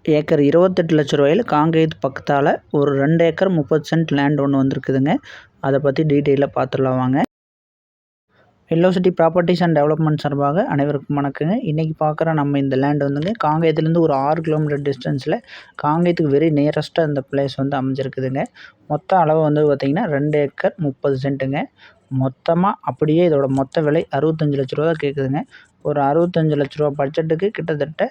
Acre 28,00,000 காங்கேயத்து பக்கத்தால் ஒரு 2 acre 30 cent land ஒன்று வந்திருக்குதுங்க. அதை பற்றி டீட்டெயிலாக பார்த்துடலாம் வாங்க. வெல்லோசிட்டி ப்ராப்பர்ட்டிஸ் அண்ட் டெவலப்மெண்ட் சார்பாக அனைவருக்கும் வணக்கங்க. இன்றைக்கி பார்க்குற நம்ம இந்த லேண்ட் வந்துங்க காங்கேயத்துலேருந்து ஒரு 6 கிலோமீட்டர் டிஸ்டன்ஸில் காங்கேயத்துக்கு வெரி நியரஸ்ட்டாக இந்த பிளேஸ் வந்து அமைஞ்சிருக்குதுங்க. மொத்த அளவு வந்து பார்த்திங்கன்னா 2 ஏக்கர் 30 சென்ட்டுங்க. மொத்தமாக அப்படியே இதோட மொத்த விலை 65 லட்ச ரூபா தான் கேட்குதுங்க. ஒரு 65 லட்ச ரூபா பட்ஜெட்டுக்கு கிட்டத்தட்ட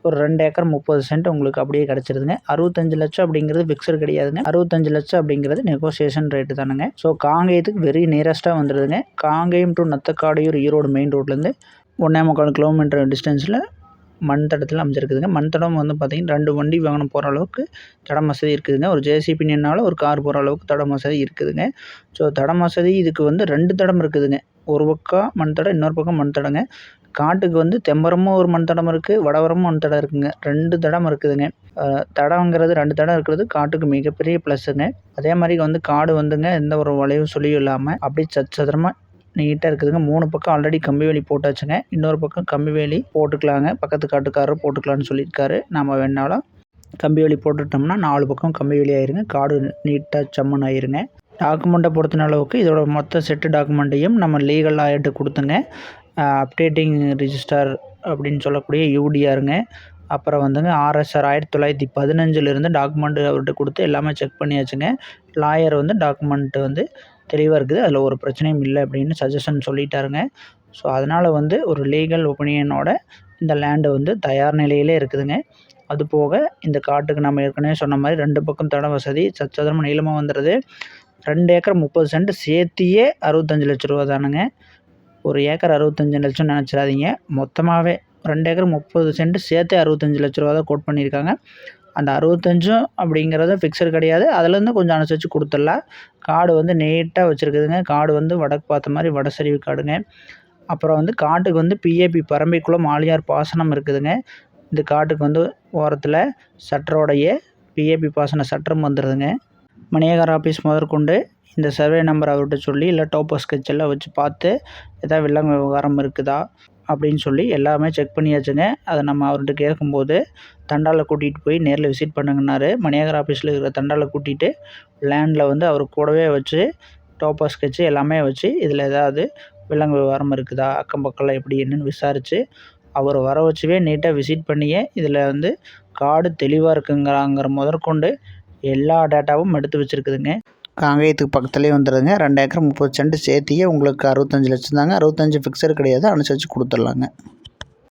ஒரு 2 ஏக்கர் 30 சென்ட் உங்களுக்கு அப்படியே கிடச்சிருதுங்க. 65 லட்சம் அப்படிங்கிறது ஃபிக்ஸடு கிடையாதுங்க. 65 லட்சம் அப்படிங்கிறது நெகோசியேஷன் ரேட்டு தானுங்க. ஸோ காங்கேயத்துக்கு வெரி நியரஸ்ட்டாக வந்துடுதுங்க. காங்கேயம் டு நத்தக்காடையூர் ஈரோடு மெயின் ரோட்லேருந்து 1.25 கிலோமீட்டர் டிஸ்டன்ஸில் மண் தடத்தில் அமைஞ்சிருக்குதுங்க. மண் தடம் வந்து பார்த்திங்கன்னா 2 வண்டி வாகனம் போகிற அளவுக்கு தடம் வசதி இருக்குதுங்க. ஒரு ஜேசிபி நின்னாலும் ஒரு கார் போகிற அளவுக்கு தடம் வசதி இருக்குதுங்க. ஸோ தடம் வசதி இதுக்கு வந்து 2 தடம் இருக்குதுங்க. ஒரு பக்கம் மண் தடம், இன்னொரு பக்கம் மண் தடங்க. காட்டுக்கு வந்து தெம்பரமும் ஒரு மண் தடம் இருக்குது, வடவரமும் மண் தடம் இருக்குதுங்க. 2 தடம் இருக்குதுங்க. தடங்கிறது 2 தடம் இருக்கிறது காட்டுக்கு மிகப்பெரிய ப்ளஸ்ஸுங்க. அதே மாதிரி வந்து காடு வந்துங்க எந்த ஒரு வளைவு சொல்லியும் இல்லாமல் அப்படியே சதுரமாக நீட்டாக இருக்குதுங்க. 3 பக்கம் ஆல்ரெடி கம்பி வேலி போட்டாச்சுங்க. இன்னொரு பக்கம் கம்பி வேலி போட்டுக்கலாங்க. பக்கத்து காட்டுக்காரர் போட்டுக்கலான்னு சொல்லியிருக்காரு. நம்ம வேணாலும் கம்பி வேலி போட்டுட்டோம்னா 4 பக்கம் கம்பி வேலி ஆயிருங்க. காடு நீட்டாக சம்மன் ஆயிருங்க. டாக்குமெண்ட்டை பொறுத்தின அளவுக்கு இதோட மொத்த செட்டு டாக்குமெண்ட்டையும் நம்ம லீகல் ஆகிட்டு கொடுத்துங்க. அப்டேட்டிங் ரிஜிஸ்டர் அப்படின்னு சொல்லக்கூடிய யூடிஆருங்க. அப்புறம் வந்துங்க ஆர்எஸ்ஆர் 1915 டாக்குமெண்ட்டு அவர்கிட்ட கொடுத்து எல்லாமே செக் பண்ணியாச்சுங்க. லாயர் வந்து டாக்குமெண்ட்டு வந்து தெளிவாக இருக்குது, அதில் ஒரு பிரச்சனையும் இல்லை அப்படின்னு சஜஷன் சொல்லிட்டாருங்க. ஸோ அதனால் வந்து ஒரு லீகல் ஒப்பீனியனோட இந்த லேண்டு வந்து தயார் நிலையிலே இருக்குதுங்க. அது போக இந்த காட்டுக்கு நம்ம ஏற்கனவே சொன்ன மாதிரி 2 பக்கம் தடம் வசதி சதுரமாக நீளமாக வந்துடுது. 2 ஏக்கர் 30 சென்ட் சேர்த்தியே 65 லட்ச ரூபா தானுங்க. ஒரு ஏக்கர் 65 லட்சம் நினச்சிடாதீங்க. மொத்தமாகவே 2 ஏக்கர் 30 சென்ட் சேர்த்தே 65 லட்ச ரூபா தான் கோட் பண்ணியிருக்காங்க. அந்த 65 அப்படிங்கிறது ஃபிக்ஸடு கிடையாது. அதுலேருந்து கொஞ்சம் அனுசரித்து கொடுத்துடலாம். காடு வந்து நீட்டாக வச்சுருக்குதுங்க. காடு வந்து வடக்கு பார்த்த மாதிரி வடசரிவு காடுங்க. அப்புறம் வந்து காட்டுக்கு வந்து பிஏபி பரம்பிக்குளம் ஆழியார் பாசனம் இருக்குதுங்க. இந்த காட்டுக்கு வந்து ஓரத்தில் சட்டரோடைய பிஏபி பாசன சட்டம் வந்துடுதுங்க. மணியகார் ஆஃபீஸ் முதற்கொண்டு இந்த சர்வே நம்பர் அவர்கிட்ட சொல்லி இல்லை டோப்போ ஸ்கெட்ச் எல்லாம் வச்சு பார்த்து எதாவது வில்லங்க விவகாரம் இருக்குதா அப்படின்னு சொல்லி எல்லாமே செக் பண்ணியாச்சுங்க. அதை நம்ம அவர்கிட்ட கேட்கும்போது தண்டாவில் கூட்டிகிட்டு போய் நேரில் விசிட் பண்ணுங்கன்னாரு. மணியகார் ஆஃபீஸில் இருக்கிற தண்டாவில் கூட்டிகிட்டு லேண்டில் வந்து அவர் கூடவே வச்சு டோப்போ ஸ்கெட்சு எல்லாமே வச்சு இதில் ஏதாவது வில்லங்க விவகாரம் இருக்குதா, அக்கம் பக்கம்லாம் எப்படி என்னன்னு விசாரித்து அவரை வர வச்சுவே நீட்டாக விசிட் பண்ணியே இதில் வந்து காடு தெளிவாக இருக்குங்கிறாங்கிற முதற்கொண்டு எல்லா டேட்டாவும் எடுத்து வச்சுருக்குதுங்க. காங்கேயத்துக்கு பக்கத்துலேயே வந்துடுதுங்க. 2 ஏக்கர் 30 சென்ட் சேர்த்தியே உங்களுக்கு 65 லட்சம் தாங்க. 65 ஃபிக்ஸடு கிடையாது, அனுசரித்து கொடுத்துட்லாங்க.